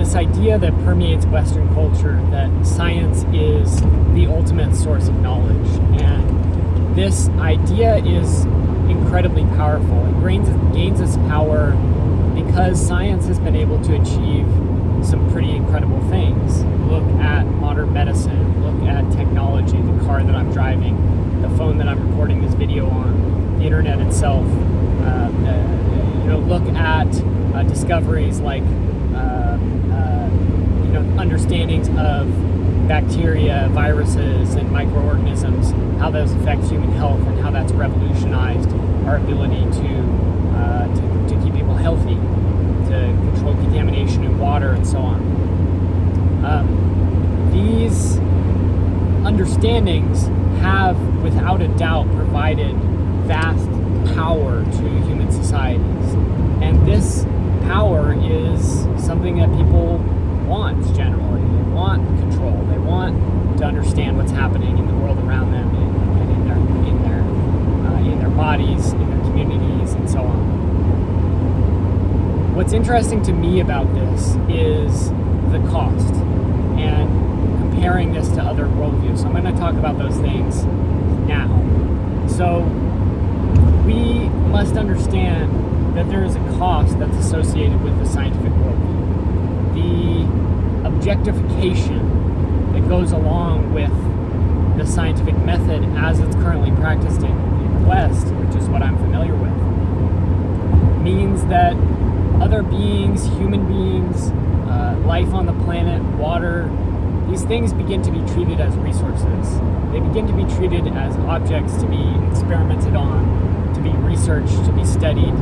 this idea that permeates Western culture that science is the ultimate source of knowledge. And this idea is incredibly powerful. It gains its power because science has been able to achieve some pretty incredible things. Look at modern medicine, look at technology, the car that I'm driving, the phone that I'm recording this video on, the internet itself. Look at discoveries like understandings of bacteria, viruses, and microorganisms, how those affect human health, and how that's revolutionized our ability to keep people healthy, to control contamination in water, and so on. These understandings have, without a doubt, provided vast power to human societies. And this power is something that people want generally. They want control. They want to understand what's happening in the world around them and in their bodies, in their communities, and so on. What's interesting to me about this is the cost and comparing this to other worldviews. So I'm going to talk about those things now. So we must understand that there is a cost that's associated with the scientific worldview. The objectification that goes along with the scientific method as it's currently practiced in the West, which is what I'm familiar with, means that other beings, human beings, life on the planet, water, these things begin to be treated as resources. They begin to be treated as objects to be experimented on, to be researched, to be studied,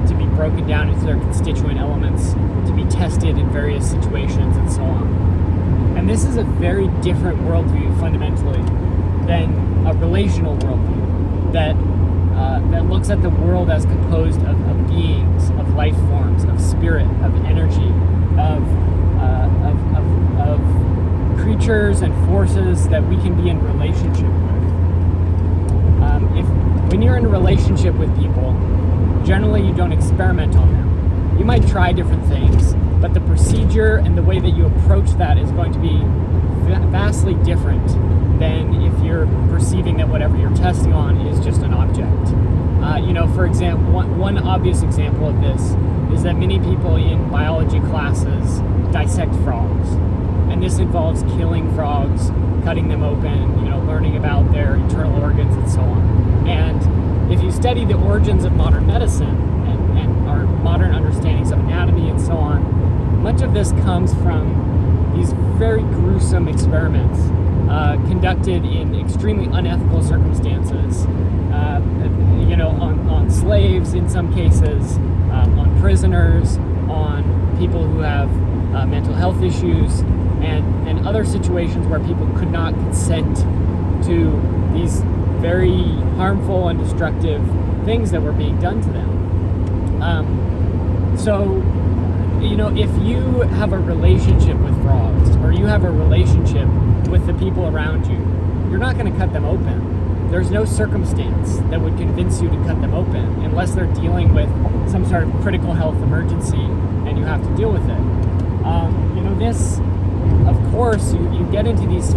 to be broken down into their constituent elements, to be tested in various situations, and so on. And this is a very different worldview fundamentally than a relational worldview that looks at the world as composed of beings, of life forms, of spirit, of energy, of creatures and forces that we can be in relationship with. When you're in a relationship with people, generally you don't experiment on them. You might try different things, but the procedure and the way that you approach that is going to be vastly different than if you're perceiving that whatever you're testing on is just an object. For example, one obvious example of this is that many people in biology classes dissect frogs. And this involves killing frogs, cutting them open, learning about their internal organs and so on. And if you study the origins of modern medicine and our modern understandings of anatomy and so on, much of this comes from these very gruesome experiments conducted in extremely unethical circumstances, on slaves in some cases, on prisoners, on people who have mental health issues, and other situations where people could not consent to these very harmful and destructive things that were being done to them. If you have a relationship with frogs, or you have a relationship with the people around you, you're not going to cut them open. There's no circumstance that would convince you to cut them open unless they're dealing with some sort of critical health emergency and you have to deal with it. This, of course, you get into these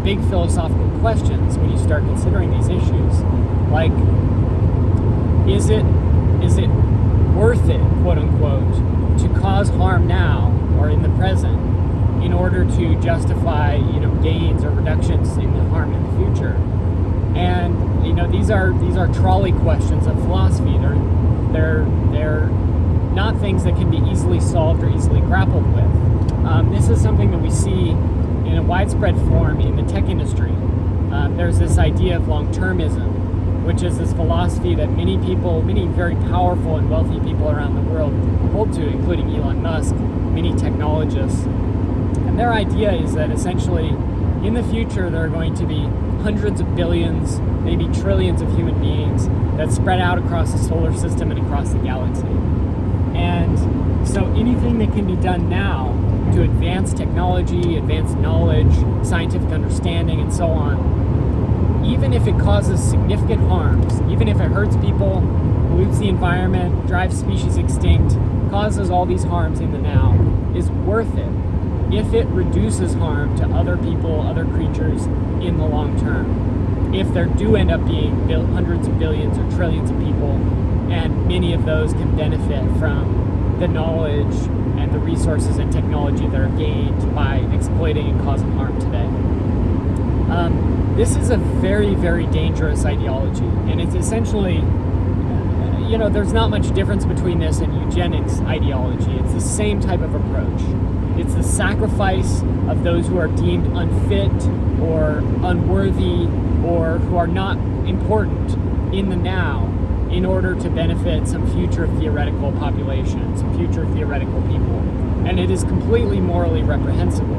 big philosophical questions when you start considering these issues. Like, is it worth it, quote unquote, to cause harm now or in the present in order to justify, gains or reductions in the harm in the future? And these are trolley questions of philosophy. They're not things that can be easily solved or easily grappled with. This is something that we see in a widespread form in the tech industry. There's this idea of long-termism, which is this philosophy that many very powerful and wealthy people around the world hold to, including Elon Musk, many technologists. And their idea is that essentially, in the future, there are going to be hundreds of billions, maybe trillions of human beings that spread out across the solar system and across the galaxy. And so anything that can be done now to advance technology, advance knowledge, scientific understanding, and so on, even if it causes significant harms, even if it hurts people, pollutes the environment, drives species extinct, causes all these harms in the now, is worth it if it reduces harm to other people, other creatures in the long term. If there do end up being hundreds of billions or trillions of people, and many of those can benefit from the knowledge and the resources and technology that are gained by exploiting and causing harm today. This is a very, very dangerous ideology, and it's essentially, there's not much difference between this and eugenics ideology. It's the same type of approach. It's the sacrifice of those who are deemed unfit or unworthy or who are not important in the now in order to benefit some future theoretical population, some future theoretical people. And it is completely morally reprehensible.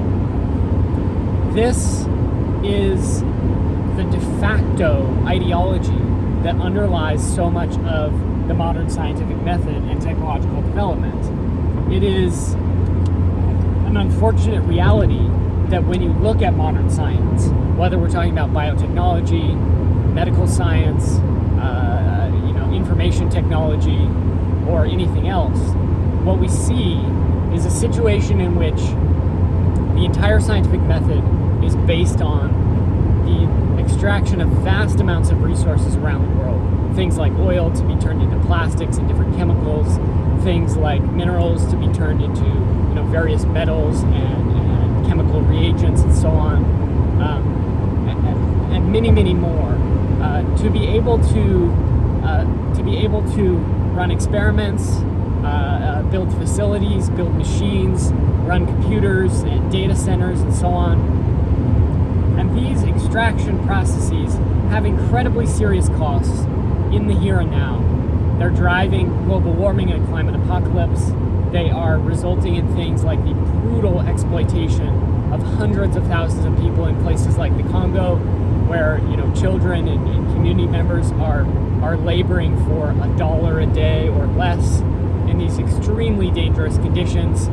This is the de facto ideology that underlies so much of the modern scientific method and technological development. It is an unfortunate reality that when you look at modern science, whether we're talking about biotechnology, medical science, information technology, or anything else, what we see is a situation in which the entire scientific method is based on the extraction of vast amounts of resources around the world. Things like oil to be turned into plastics and different chemicals, things like minerals to be turned into various metals and chemical reagents and so on, and many, many more. To be able to run experiments, build facilities, build machines, run computers and data centers and so on. And these extraction processes have incredibly serious costs in the here and now. They're driving global warming and a climate apocalypse. They are resulting in things like the brutal exploitation of hundreds of thousands of people in places like the Congo, where children and community members are laboring for $1 a day or less in these extremely dangerous conditions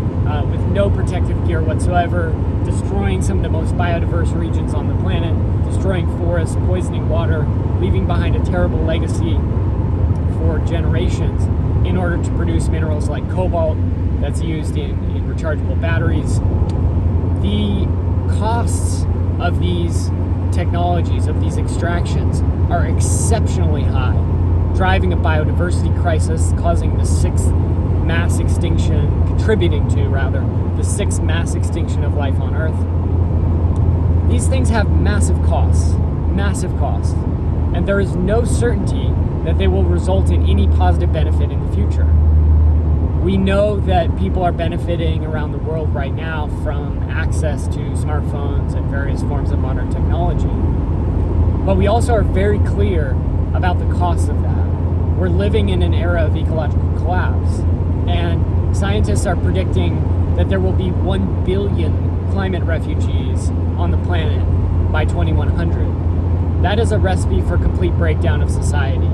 with no protective gear whatsoever, destroying some of the most biodiverse regions on the planet, destroying forests, poisoning water, leaving behind a terrible legacy for generations in order to produce minerals like cobalt that's used in rechargeable batteries. The costs of these technologies, of these extractions, are exceptionally high, driving a biodiversity crisis, causing the contributing to the sixth mass extinction of life on Earth. These things have massive costs, and there is no certainty that they will result in any positive benefit in the future. We know that people are benefiting around the world right now from access to smartphones and various forms of modern technology. But we also are very clear about the cost of that. We're living in an era of ecological collapse, and scientists are predicting that there will be 1 billion climate refugees on the planet by 2100. That is a recipe for complete breakdown of society.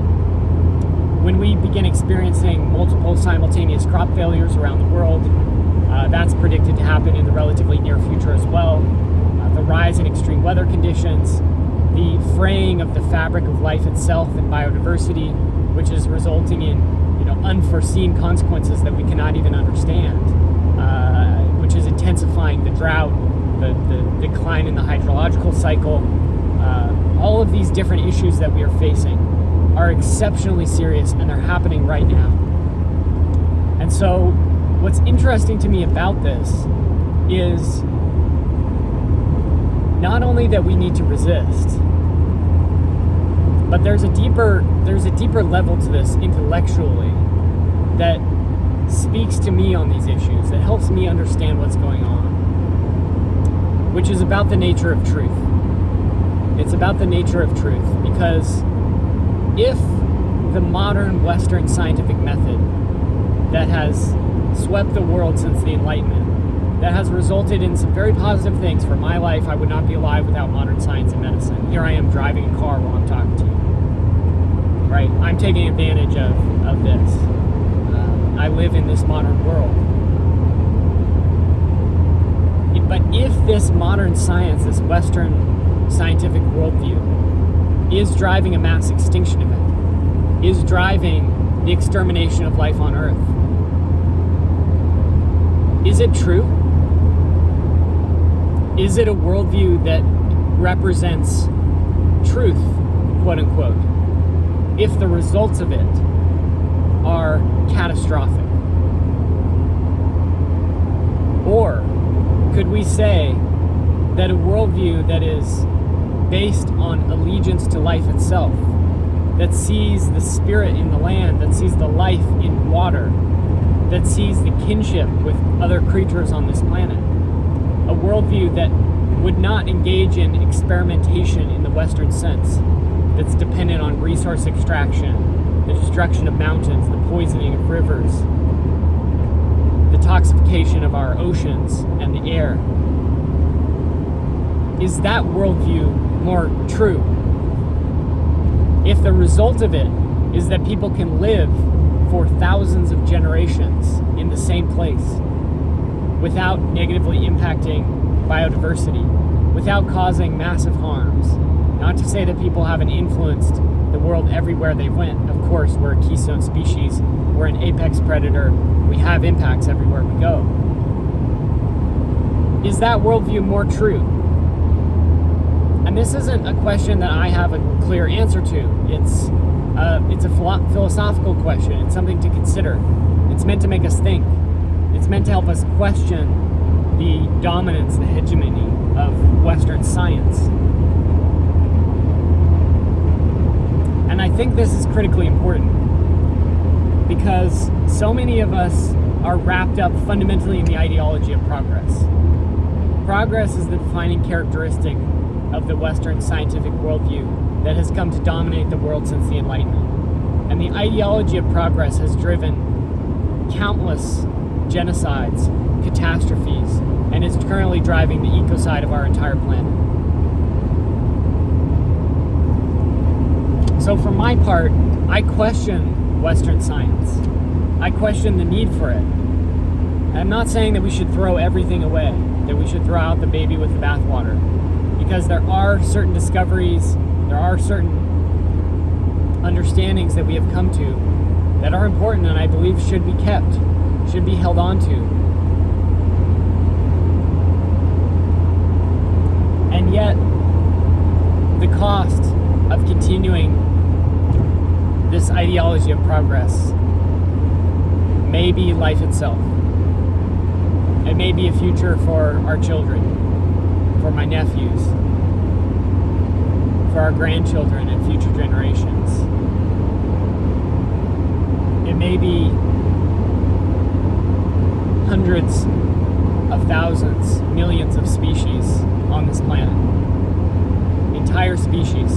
When we begin experiencing multiple simultaneous crop failures around the world, that's predicted to happen in the relatively near future as well. The rise in extreme weather conditions, the fraying of the fabric of life itself and biodiversity, which is resulting in unforeseen consequences that we cannot even understand, which is intensifying the drought, the decline in the hydrological cycle. All of these different issues that we are facing are exceptionally serious, and they're happening right now. And so what's interesting to me about this is not only that we need to resist, but there's a deeper level to this intellectually that speaks to me on these issues, that helps me understand what's going on, which is about the nature of truth. It's about the nature of truth, because if the modern Western scientific method that has swept the world since the Enlightenment, that has resulted in some very positive things for my life, I would not be alive without modern science and medicine. Here I am driving a car while I'm talking to you. Right? I'm taking advantage of this. I live in this modern world. But if this modern science, this Western scientific worldview, is driving a mass extinction event, is driving the extermination of life on Earth, Is it true? Is it a worldview that represents truth, quote unquote, if the results of it are catastrophic? Or could we say that a worldview that is based on allegiance to life itself, that sees the spirit in the land, that sees the life in water, that sees the kinship with other creatures on this planet, a worldview that would not engage in experimentation in the Western sense, that's dependent on resource extraction, the destruction of mountains, the poisoning of rivers, the toxification of our oceans and the air? Is that worldview more true? If the result of it is that people can live for thousands of generations in the same place without negatively impacting biodiversity, without causing massive harms, not to say that people haven't influenced the world everywhere they went. Of course, we're a keystone species, we're an apex predator, we have impacts everywhere we go. Is that worldview more true? And this isn't a question that I have a clear answer to. It's a philosophical question. It's something to consider. It's meant to make us think. It's meant to help us question the dominance, the hegemony of Western science. And I think this is critically important because so many of us are wrapped up fundamentally in the ideology of progress. Progress is the defining characteristic of the Western scientific worldview that has come to dominate the world since the Enlightenment. And the ideology of progress has driven countless genocides, catastrophes, and is currently driving the ecocide of our entire planet. So for my part, I question Western science. I question the need for it. I'm not saying that we should throw everything away, that we should throw out the baby with the bathwater, because there are certain discoveries, there are certain understandings that we have come to that are important and I believe should be kept, should be held on to. And yet, the cost of continuing this ideology of progress may be life itself. It may be a future for our children, for my nephews, for our grandchildren and future generations. It may be hundreds of thousands, millions of species on this planet. Entire species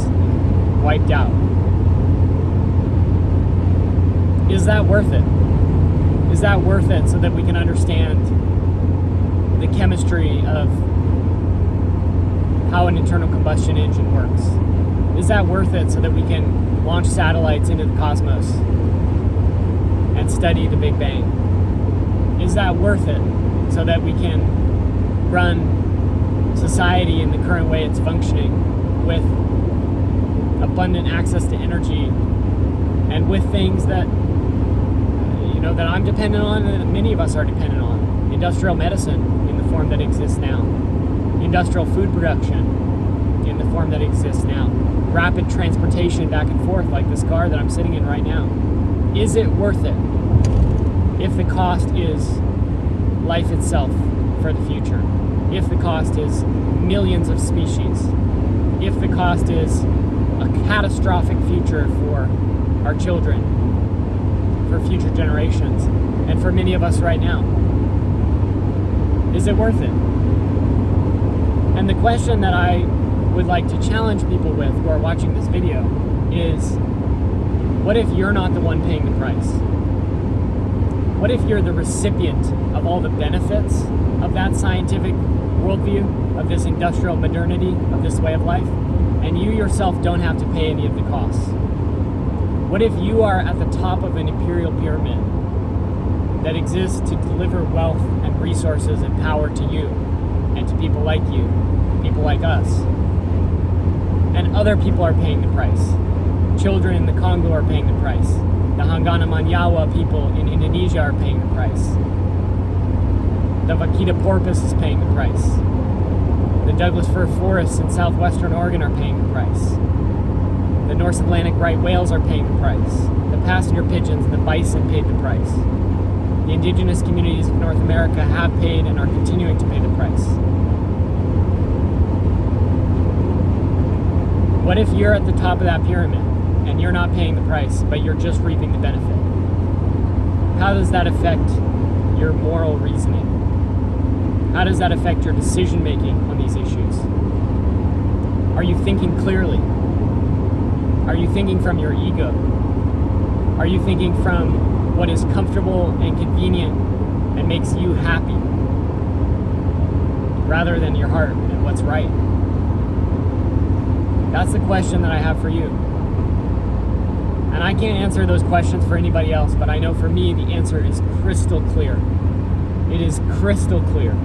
wiped out. Is that worth it? Is that worth it so that we can understand the chemistry of how an internal combustion engine works? Is that worth it so that we can launch satellites into the cosmos and study the Big Bang? Is that worth it so that we can run society in the current way it's functioning with abundant access to energy and with things that that I'm dependent on and that many of us are dependent on? Industrial medicine in the form that exists now. Industrial food production in the form that exists now. Rapid transportation back and forth like this car that I'm sitting in right now. Is it worth it if the cost is life itself for the future? If the cost is millions of species? If the cost is a catastrophic future for our children, for future generations, and for many of us right now? Is it worth it? And the question that I would like to challenge people with who are watching this video is, what if you're not the one paying the price? What if you're the recipient of all the benefits of that scientific worldview, of this industrial modernity, of this way of life, and you yourself don't have to pay any of the costs? What if you are at the top of an imperial pyramid that exists to deliver wealth and resources and power to you and to people like you, people like us, and other people are paying the price? Children in the Congo are paying the price. The Hangana Manyawa people in Indonesia are paying the price. The vaquita porpoise is paying the price. The Douglas fir forests in southwestern Oregon are paying the price. The North Atlantic right whales are paying the price. The passenger pigeons and the bison paid the price. The indigenous communities of North America have paid and are continuing to pay the price. What if you're at the top of that pyramid and you're not paying the price, but you're just reaping the benefit? How does that affect your moral reasoning? How does that affect your decision making on these issues? Are you thinking clearly? Are you thinking from your ego? Are you thinking from what is comfortable and convenient and makes you happy, rather than your heart and what's right? That's the question that I have for you. And I can't answer those questions for anybody else, but I know for me the answer is crystal clear. It is crystal clear.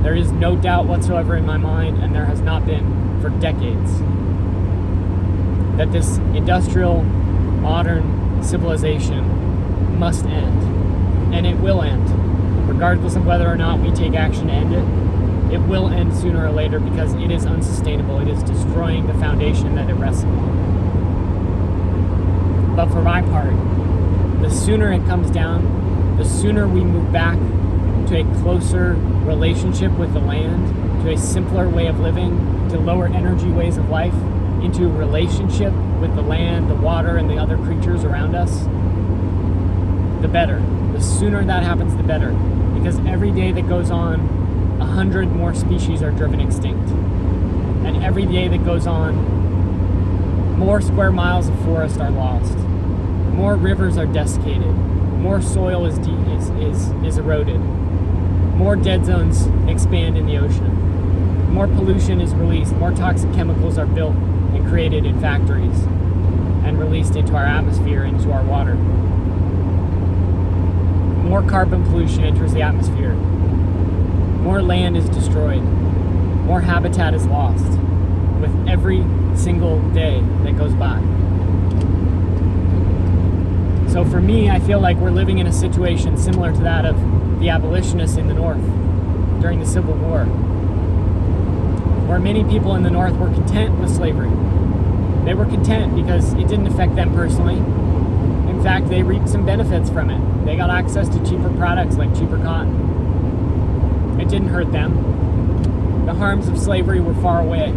There is no doubt whatsoever in my mind, and there has not been for decades, that this industrial, modern civilization must end. And it will end. Regardless of whether or not we take action to end it, it will end sooner or later because it is unsustainable. It is destroying the foundation that it rests upon. But for my part, the sooner it comes down, the sooner we move back to a closer relationship with the land, to a simpler way of living, to lower energy ways of life, into a relationship with the land, the water, and the other creatures around us, the better. The sooner that happens, the better. Because every day that goes on, 100 more species are driven extinct. And every day that goes on, more square miles of forest are lost. More rivers are desiccated. More soil is eroded. More dead zones expand in the ocean. More pollution is released. More toxic chemicals are built and created in factories and released into our atmosphere, into our water. More carbon pollution enters the atmosphere. More land is destroyed. More habitat is lost with every single day that goes by. So for me, I feel like we're living in a situation similar to that of the abolitionists in the North during the Civil War, where many people in the North were content with slavery. They were content because it didn't affect them personally. In fact, they reaped some benefits from it. They got access to cheaper products like cheaper cotton. It didn't hurt them. The harms of slavery were far away.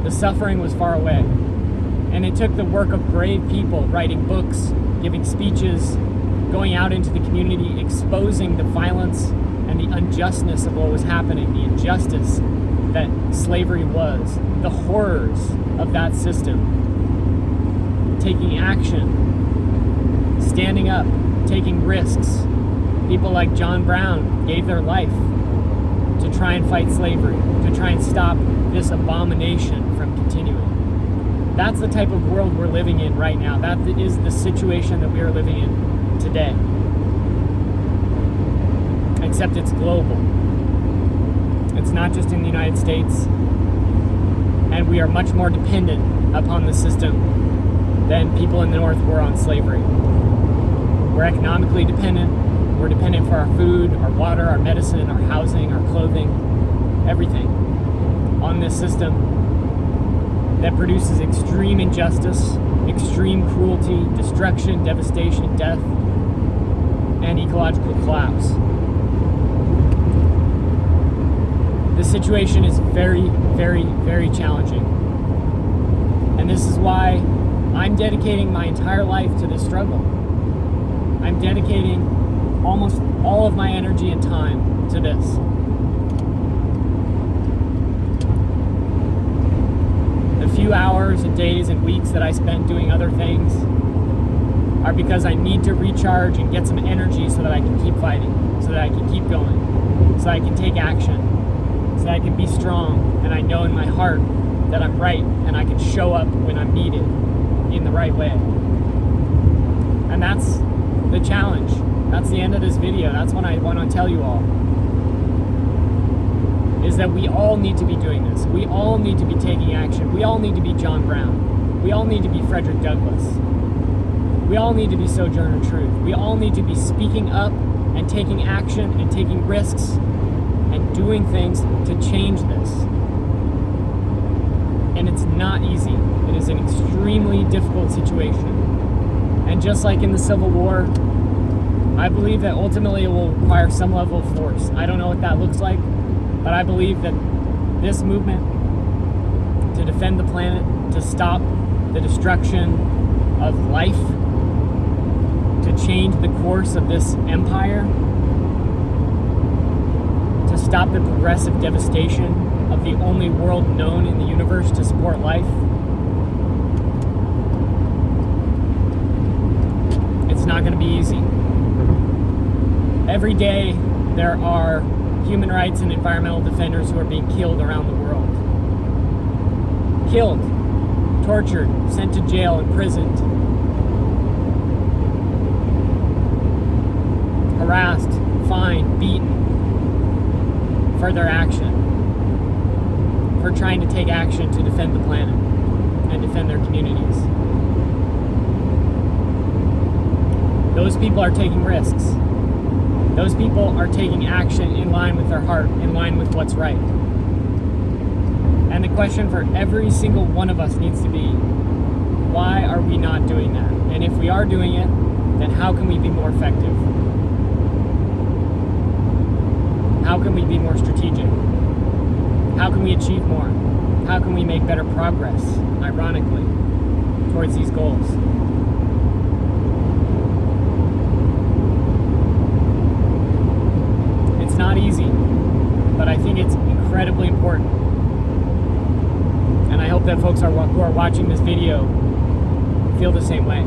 The suffering was far away. And it took the work of brave people writing books, giving speeches, going out into the community, exposing the violence and the unjustness of what was happening, the injustice that slavery was, the horrors of that system. Taking action, standing up, taking risks. People like John Brown gave their life to try and fight slavery, to try and stop this abomination from continuing. That's the type of world we're living in right now. That is the situation that we are living in today. Except it's global. It's not just in the United States. And we are much more dependent upon the system than people in the North were on slavery. We're economically dependent. We're dependent for our food, our water, our medicine, our housing, our clothing, everything on this system that produces extreme injustice, extreme cruelty, destruction, devastation, death, and ecological collapse. The situation is very, very, very challenging. And this is why I'm dedicating my entire life to this struggle. I'm dedicating almost all of my energy and time to this. The few hours and days and weeks that I spent doing other things are because I need to recharge and get some energy so that I can keep fighting, so that I can keep going, so I can take action, so that I can be strong, and I know in my heart that I'm right and I can show up when I'm needed in the right way. And that's the challenge. That's the end of this video. That's what I want to tell you all. Is that we all need to be doing this. We all need to be taking action. We all need to be John Brown. We all need to be Frederick Douglass. We all need to be Sojourner Truth. We all need to be speaking up and taking action and taking risks and doing things to change this. And it's not easy. It is an extremely difficult situation. And just like in the Civil War, I believe that ultimately it will require some level of force. I don't know what that looks like, but I believe that this movement to defend the planet, to stop the destruction of life, to change the course of this empire, to stop the progressive devastation of the only world known in the universe to support life. It's not going to be easy. Every day there are human rights and environmental defenders who are being killed around the world. Killed, tortured, sent to jail, imprisoned, harassed, fined, beaten for their action, for trying to take action to defend the planet and defend their communities. Those people are taking risks. Those people are taking action in line with their heart, in line with what's right. And the question for every single one of us needs to be, why are we not doing that? And if we are doing it, then how can we be more effective? How can we be more strategic? How can we achieve more? How can we make better progress, ironically, towards these goals? It's not easy, but I think it's incredibly important. And I hope that folks who are watching this video feel the same way.